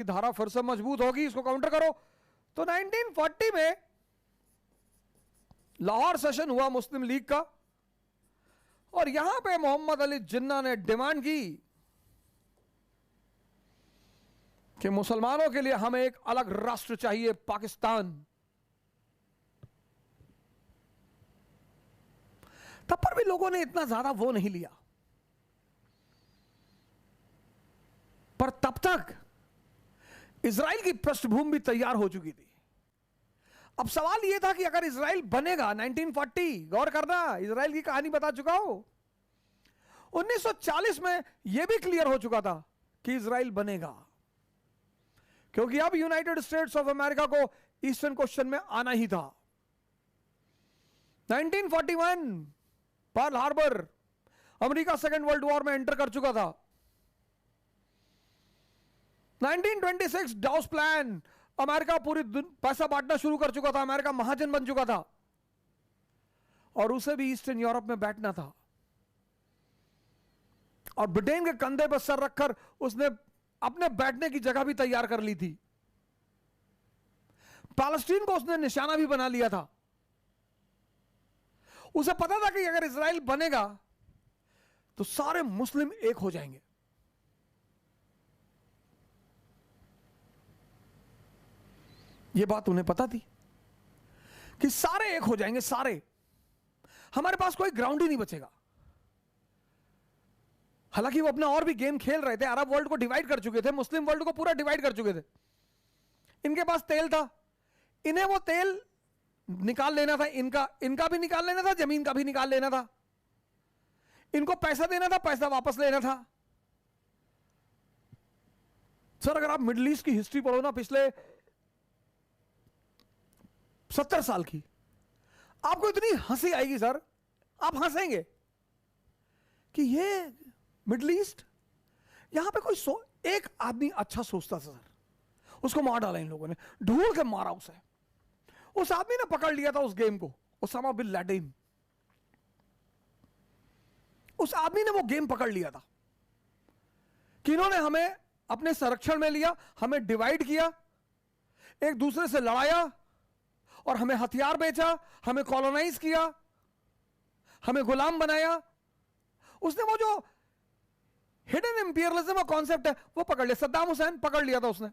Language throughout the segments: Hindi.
धारा फिर से मजबूत होगी, इसको काउंटर करो। तो 1940 में लाहौर सेशन हुआ मुस्लिम लीग का, और यहां पे मोहम्मद अली जिन्ना ने डिमांड की कि मुसलमानों के लिए हमें एक अलग राष्ट्र चाहिए, पाकिस्तान। तब पर भी लोगों ने इतना ज्यादा वो नहीं लिया, पर तब तक इजराइल की पृष्ठभूमि भी तैयार हो चुकी थी। अब सवाल यह था कि अगर इजराइल बनेगा 1940, गौर करना, इजराइल की कहानी बता चुका हूं। 1940 में यह भी क्लियर हो चुका था कि इजराइल बनेगा, क्योंकि अब यूनाइटेड स्टेट्स ऑफ अमेरिका को ईस्टर्न क्वेश्चन में आना ही था। 1941 Pearl Harbor, America second world war में एंटर कर चुका था। 1926 डाउस प्लान, अमेरिका पूरी पैसा बांटना शुरू कर चुका था, अमेरिका महाजन बन चुका था, और उसे भी ईस्टर्न यूरोप में बैठना था। और ब्रिटेन के कंधे पर सर रखकर उसने अपने बैठने की जगह भी तैयार कर ली थी। पैलेस्टीन को उसने निशाना भी बना लिया था। उसे पता था कि अगर इजराइल बनेगा तो सारे मुस्लिम एक हो जाएंगे। यह बात उन्हें पता थी कि सारे एक हो जाएंगे, सारे, हमारे पास कोई ग्राउंड ही नहीं बचेगा। हालांकि वो अपना और भी गेम खेल रहे थे, अरब वर्ल्ड को डिवाइड कर चुके थे, मुस्लिम वर्ल्ड को पूरा डिवाइड कर चुके थे। इनके पास तेल था, इन्हें वो तेल निकाल लेना था, इनका भी निकाल लेना था, जमीन का भी निकाल लेना था, इनको पैसा देना था, पैसा वापस लेना था। सर अगर आप मिडिल ईस्ट की हिस्ट्री पढ़ो ना, पिछले 70 साल की, आपको इतनी हंसी आएगी सर, आप हंसेंगे कि ये मिडिल ईस्ट, यहां पे कोई एक आदमी अच्छा सोचता था सर, उसको मार डाला इन लोगों ने, ढूंढ के मारा उसे। उस आदमी ने पकड़ लिया था उस गेम को, ओसामा बिन लादेन। उस आदमी ने वो गेम पकड़ लिया था कि इन्होंने हमें अपने संरक्षण में लिया, हमें डिवाइड किया, एक दूसरे से लड़ाया, और हमें हथियार बेचा, हमें कॉलोनाइज किया, हमें गुलाम बनाया। उसने वो जो हिडन इंपीरियलिज्म का कॉन्सेप्ट है वो पकड़ लिया। सद्दाम हुसैन पकड़ लिया था उसने,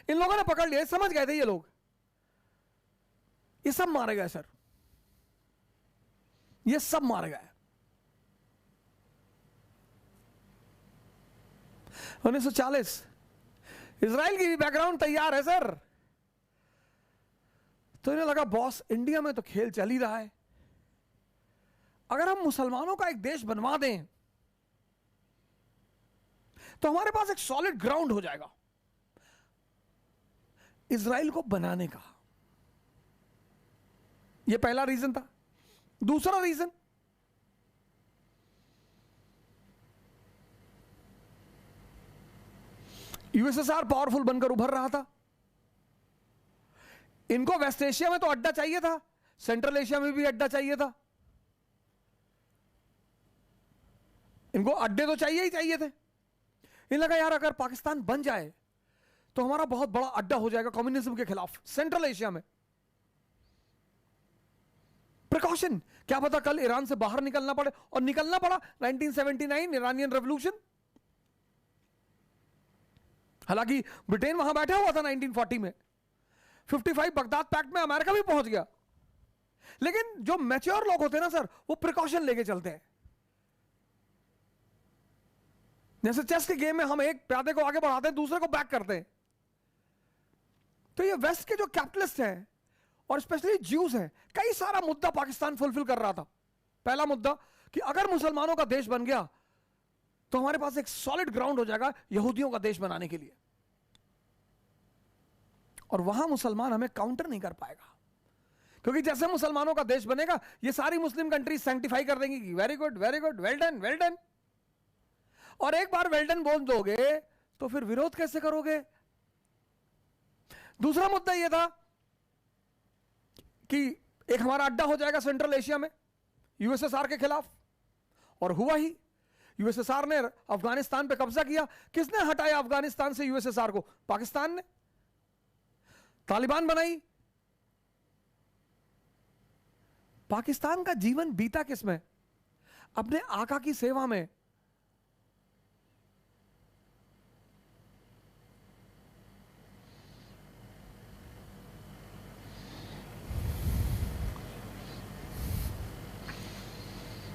इन लोगों ने पकड़ लिया, समझ गए थे ये लोग, ये सब मारे गए सर, ये सब मारे गए। 1940 इजराइल की भी बैकग्राउंड तैयार है सर। तो इन्हें लगा बॉस इंडिया में तो खेल चल ही रहा है, अगर हम मुसलमानों का एक देश बनवा दें तो हमारे पास एक सॉलिड ग्राउंड हो जाएगा इजराइल को बनाने का। यह पहला रीजन था। दूसरा रीजन, यूएसएसआर पावरफुल बनकर उभर रहा था। इनको वेस्ट एशिया में तो अड्डा चाहिए था, सेंट्रल एशिया में भी अड्डा चाहिए था, इनको अड्डे तो चाहिए ही चाहिए थे। इन लगा यार अगर पाकिस्तान बन जाए तो हमारा बहुत बड़ा अड्डा हो जाएगा कम्युनिज्म के खिलाफ सेंट्रल एशिया में। प्रिकॉशन, क्या पता कल ईरान से बाहर निकलना पड़े, और निकलना पड़ा 1979 ईरानियन रेवोल्यूशन। हालांकि ब्रिटेन वहां बैठा हुआ था 1940 में, 55 बगदाद पैक्ट में अमेरिका भी पहुंच गया, लेकिन जो मैच्योर लोग होते हैं ना सर, वो प्रिकॉशन लेके चलते हैं। जैसे चेस के गेम में हम एक प्यादे को आगे बढ़ाते हैं, दूसरे को बैक करते हैं। तो ये वेस्ट के जो कैपिटलिस्ट हैं और स्पेशली ज्यूज हैं, कई सारा मुद्दा पाकिस्तान फुलफिल कर रहा था। पहला मुद्दा कि अगर मुसलमानों का देश बन गया तो हमारे पास एक सॉलिड ग्राउंड हो जाएगा यहूदियों का देश बनाने के लिए, और वहां मुसलमान हमें काउंटर नहीं कर पाएगा, क्योंकि जैसे मुसलमानों का देश बनेगा ये सारी मुस्लिम कंट्रीज सैंक्टिफाई कर देंगी कि very good, very good, well done, well done. और एक बार वेल डन बोल दोगे तो फिर विरोध कैसे करोगे। दूसरा मुद्दा यह था कि एक हमारा अड्डा हो जाएगा सेंट्रल एशिया में यूएसएसआर के खिलाफ, और हुआ ही। यूएसएसआर ने अफगानिस्तान पे कब्जा किया, किसने हटाया अफगानिस्तान से यूएसएसआर को? पाकिस्तान ने। तालिबान बनाई, पाकिस्तान का जीवन बीता किसमें? अपने आका की सेवा में।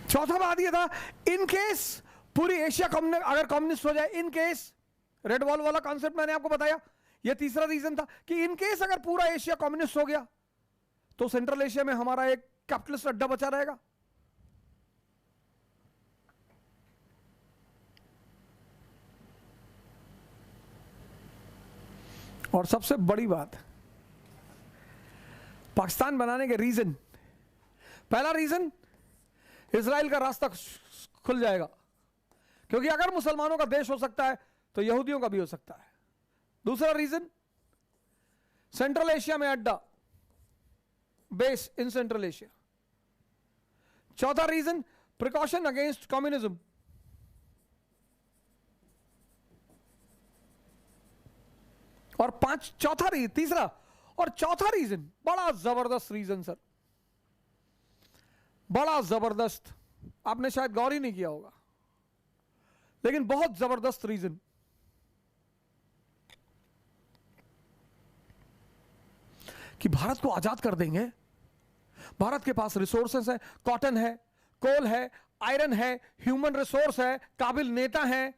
चौथा बात यह था, इन केस पूरी एशिया अगर कम्युनिस्ट हो जाए, इन केस, रेड वॉल वाला कॉन्सेप्ट मैंने आपको बताया। यह तीसरा रीजन था कि इन केस अगर पूरा एशिया कम्युनिस्ट हो गया तो सेंट्रल एशिया में हमारा एक कैपिटलिस्ट अड्डा बचा रहेगा। और सबसे बड़ी बात, पाकिस्तान बनाने के रीजन, पहला रीजन, इजराइल का रास्ता खुल जाएगा, क्योंकि अगर मुसलमानों का देश हो सकता है तो यहूदियों का भी हो सकता है। दूसरा रीजन, सेंट्रल एशिया में अड्डा, बेस इन सेंट्रल एशिया। चौथा रीजन, प्रिकॉशन अगेंस्ट कम्युनिज्म। और तीसरा और चौथा रीजन, बड़ा जबरदस्त रीजन सर, बड़ा जबरदस्त, आपने शायद गौर ही नहीं किया होगा, लेकिन बहुत जबरदस्त रीजन। कि भारत को आजाद कर देंगे, भारत के पास रिसोर्सेस है, कॉटन है, कोल है, आयरन है, ह्यूमन रिसोर्स है, काबिल नेता है।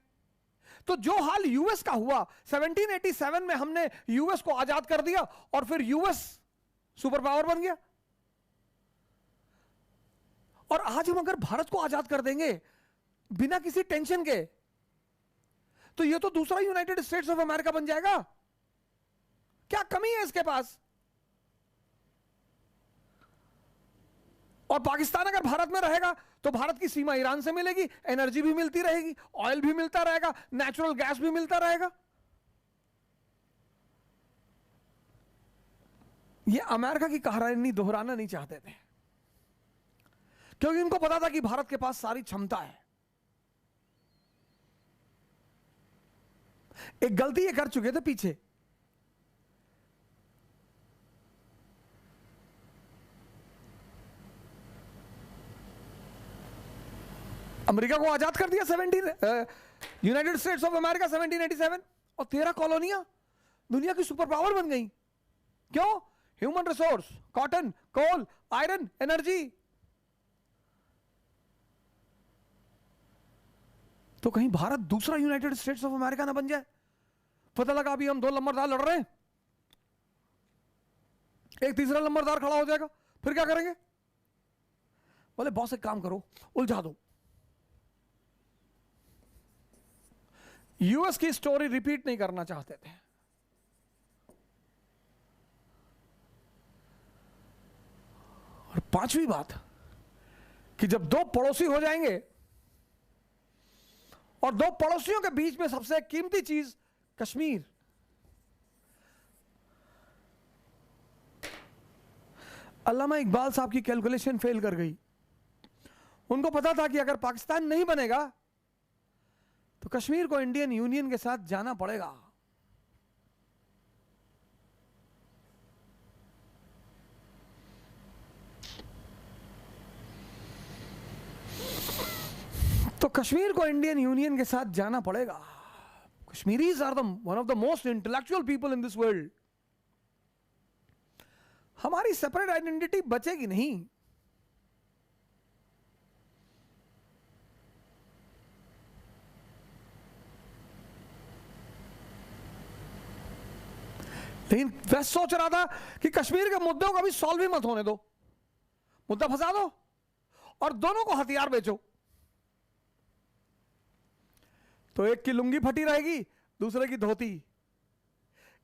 तो जो हाल यूएस का हुआ 1787 में, हमने यूएस को आजाद कर दिया और फिर यूएस सुपर पावर बन गया। और आज हम अगर भारत को आजाद कर देंगे बिना किसी टेंशन के, तो ये तो दूसरा यूनाइटेड स्टेट्स ऑफ अमेरिका बन जाएगा। क्या कमी है इसके पास? और पाकिस्तान अगर भारत में रहेगा तो भारत की सीमा ईरान से मिलेगी, एनर्जी भी मिलती रहेगी, ऑयल भी मिलता रहेगा, नेचुरल गैस भी मिलता रहेगा। ये अमेरिका की कहानी दोहराना नहीं चाहते थे, क्योंकि उनको पता था कि भारत के पास सारी क्षमता है। एक गलती ये कर चुके थे पीछे, अमेरिका को आजाद कर दिया यूनाइटेड स्टेट्स ऑफ अमेरिका 1787, और 13 कॉलोनियां दुनिया की सुपर पावर बन गई। क्यों? ह्यूमन रिसोर्स, कॉटन, कोल, आयरन, एनर्जी। तो कहीं भारत दूसरा यूनाइटेड स्टेट्स ऑफ अमेरिका ना बन जाए। पता लगा अभी हम दो लंबरदार लड़ रहे हैं, एक तीसरा लंबरदार खड़ा हो जाएगा, फिर क्या करेंगे? बोले बॉस एक काम करो, उलझा दो। यूएस की स्टोरी रिपीट नहीं करना चाहते थे। और पांचवी बात कि जब दो पड़ोसी हो जाएंगे और दो पड़ोसियों के बीच में सबसे कीमती चीज कश्मीर, अल्लामा इकबाल साहब की कैलकुलेशन फेल कर गई। उनको पता था कि अगर पाकिस्तान नहीं बनेगा तो कश्मीर को इंडियन यूनियन के साथ जाना पड़ेगा। तो कश्मीर को इंडियन यूनियन के साथ जाना पड़ेगा। Kashmiris are one of the most intellectual people in this world. हमारी सेपरेट आइडेंटिटी बचेगी नहीं। लेकिन वह सोच रहा था कि कश्मीर के मुद्दों को भी सॉल्व ही मत होने दो, मुद्दा फंसा दो और दोनों को हथियार बेचो। तो एक की लुंगी फटी रहेगी, दूसरे की धोती।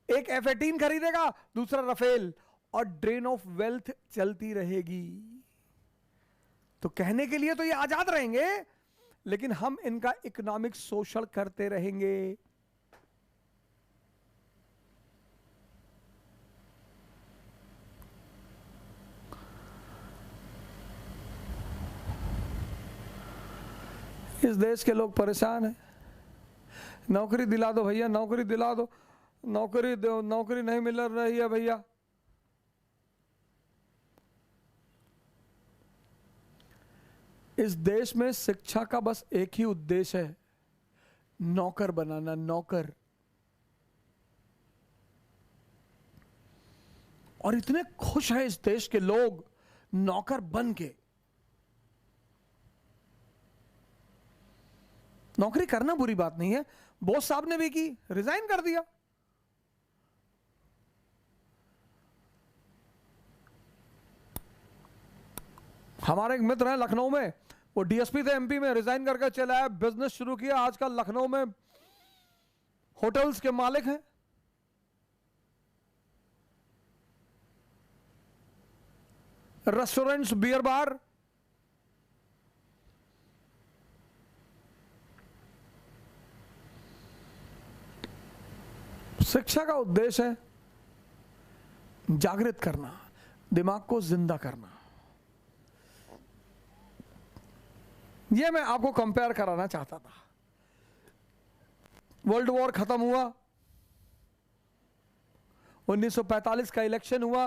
एक F-18 खरीदेगा, दूसरा रफेल, और ड्रेन ऑफ वेल्थ चलती रहेगी। तो कहने के लिए तो ये आजाद रहेंगे, लेकिन हम इनका इकोनॉमिक शोषण करते रहेंगे। इस देश के लोग परेशान हैं। नौकरी दिला दो भैया, नौकरी दिला दो, नौकरी दो, नौकरी नहीं मिल रही है भैया। इस देश में शिक्षा का बस एक ही उद्देश्य है, नौकर बनाना, नौकर। और इतने खुश हैं इस देश के लोग नौकर बन के। नौकरी करना बुरी बात नहीं है, बॉस साहब ने भी की, रिजाइन कर दिया। हमारे एक मित्र हैं लखनऊ में, वो डीएसपी थे एमपी में, रिजाइन करके चले आए, बिजनेस शुरू किया, आजकल लखनऊ में होटल्स के मालिक हैं। Restaurants, beer bar. शिक्षा का उद्देश्य है जागृत करना, दिमाग को जिंदा करना। यह मैं आपको कंपेयर कराना चाहता था। वर्ल्ड वॉर खत्म हुआ, 1945 का इलेक्शन हुआ,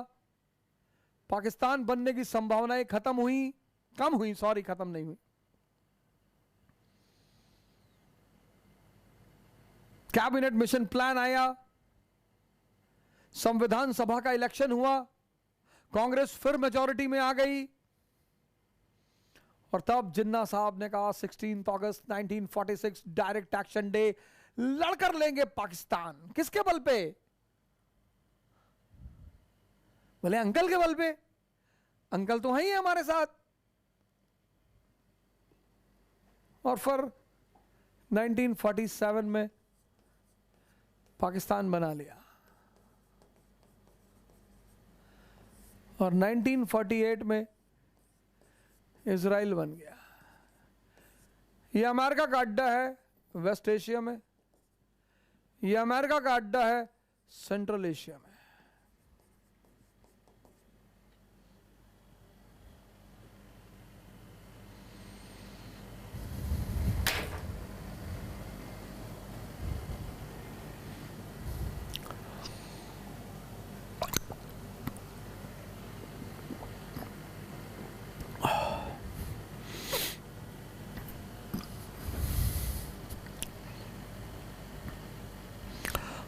पाकिस्तान बनने की संभावनाएं खत्म हुई, कम हुई, सॉरी खत्म नहीं हुई। कैबिनेट मिशन प्लान आया, संविधान सभा का इलेक्शन हुआ, कांग्रेस फिर मेजॉरिटी में आ गई, और तब जिन्ना साहब ने कहा 16 अगस्त 1946 डायरेक्ट एक्शन डे, लड़कर लेंगे पाकिस्तान। किसके बल पे? बोले अंकल के बल पे। अंकल तो हैं ही हमारे साथ। और फिर 1947 में पाकिस्तान बना लिया, और 1948 में इजराइल बन गया। ये अमेरिका का अड्डा है वेस्ट एशिया में, ये अमेरिका का अड्डा है सेंट्रल एशिया में।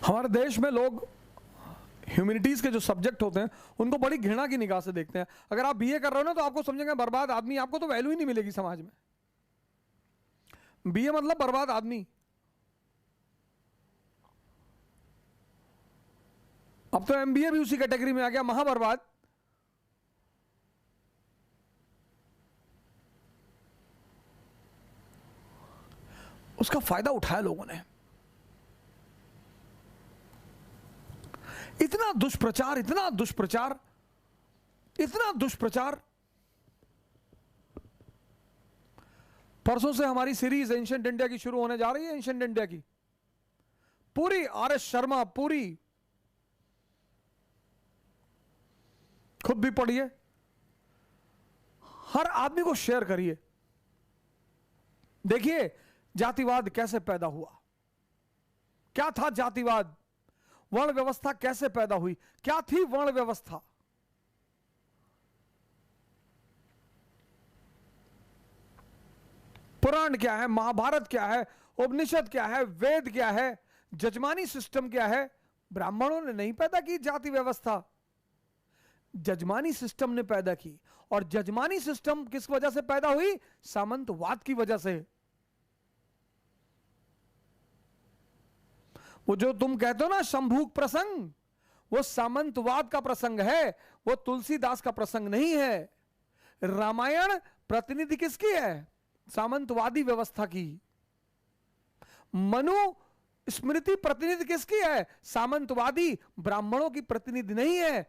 हमारे देश में लोग ह्यूमैनिटीज के जो सब्जेक्ट होते हैं उनको बड़ी घृणा की निगाह से देखते हैं। अगर आप बीए कर रहे हो ना तो आपको समझेंगे बर्बाद आदमी, आपको तो वैल्यू ही नहीं मिलेगी समाज में। बीए मतलब बर्बाद आदमी। अब तो एमबीए भी उसी कैटेगरी में आ गया, महाबर्बाद। उसका फायदा उठाया लोगों ने। इतना दुष्प्रचार, इतना दुष्प्रचार, इतना दुष्प्रचार। परसों से हमारी सीरीज एंशिएंट इंडिया की शुरू होने जा रही है। एंशिएंट इंडिया की पूरी आर.एस. शर्मा, पूरी खुद भी पढ़िए, हर आदमी को शेयर करिए। देखिए जातिवाद कैसे पैदा हुआ, क्या था जातिवाद, वर्ण व्यवस्था कैसे पैदा हुई, क्या थी वर्ण व्यवस्था। पुराण क्या है, महाभारत क्या है, उपनिषद क्या है, वेद क्या है, जजमानी सिस्टम क्या है। ब्राह्मणों ने नहीं पैदा की जाति व्यवस्था, जजमानी सिस्टम ने पैदा की। और जजमानी सिस्टम किस वजह से पैदा हुई? सामंतवाद की वजह से। वो जो तुम कहते हो ना शंभूक प्रसंग, वो सामंतवाद का प्रसंग है, वो तुलसीदास का प्रसंग नहीं है। रामायण प्रतिनिधि किसकी है? सामंतवादी व्यवस्था की। मनु स्मृति प्रतिनिधि किसकी है? सामंतवादी, ब्राह्मणों की प्रतिनिधि नहीं है।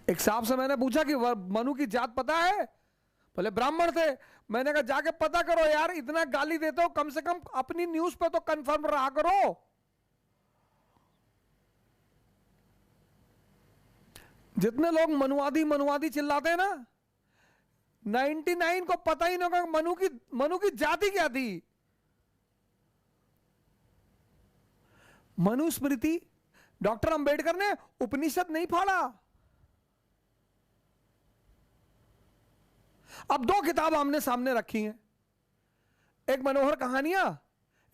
एक साहब से मैंने पूछा कि मनु की जात पता है? बोले ब्राह्मण थे। मैंने कहा जाके पता करो यार, इतना गाली देते हो, कम से कम अपनी न्यूज पे तो कंफर्म रहा करो। जितने लोग मनुवादी मनुवादी चिल्लाते हैं ना, 99 को पता ही नहीं होगा मनु की जाति क्या थी। मनुस्मृति डॉक्टर अंबेडकर ने उपनिषद नहीं फाड़ा। अब दो किताब आमने सामने रखी हैं, एक मनोहर कहानियां,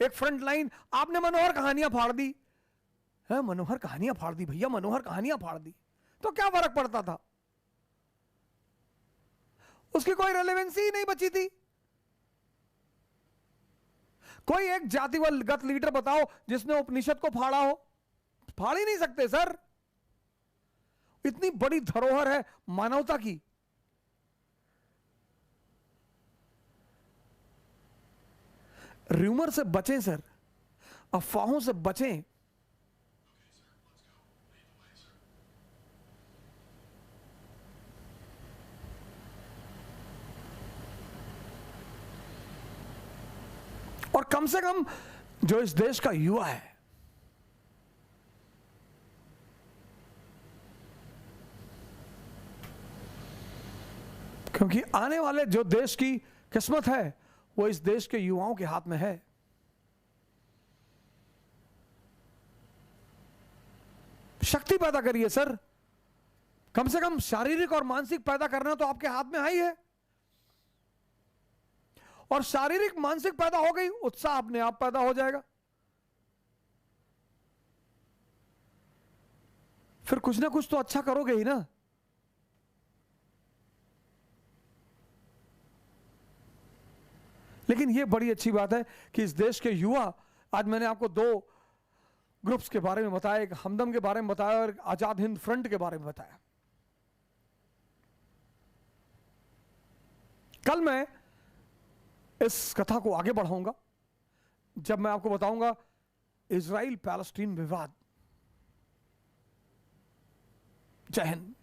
एक फ्रंट लाइन। आपने मनोहर कहानियां फाड़ दी है, मनोहर कहानियां फाड़ दी भैया, मनोहर कहानियां फाड़ दी, तो क्या फर्क पड़ता था? उसकी कोई रेलेवेंसी ही नहीं बची थी। कोई एक जातिगत लीडर बताओ जिसने उपनिषद को फाड़ा हो? फाड़ ही नहीं सकते सर। इतनी बड़ी धरोहर है मानवता की। र्यूमर से बचें सर, अफवाहों से बचें। और कम से कम जो इस देश का युवा है, क्योंकि आने वाले जो देश की किस्मत है वो इस देश के युवाओं के हाथ में है। शक्ति पैदा करिए सर, कम से कम शारीरिक और मानसिक पैदा करना तो आपके हाथ में है ही है। और शारीरिक मानसिक पैदा हो गई, उत्साह अपने आप पैदा हो जाएगा। फिर कुछ ना कुछ तो अच्छा करोगे ही ना। लेकिन यह बड़ी अच्छी बात है कि इस देश के युवा, आज मैंने आपको दो ग्रुप्स के बारे में बताया, एक हमदम के बारे में बताया और आजाद हिंद फ्रंट के बारे में बताया। कल मैं इस कथा को आगे बढ़ाऊंगा जब मैं आपको बताऊंगा इजराइल पैलेस्टीन विवाद। जय हिंद।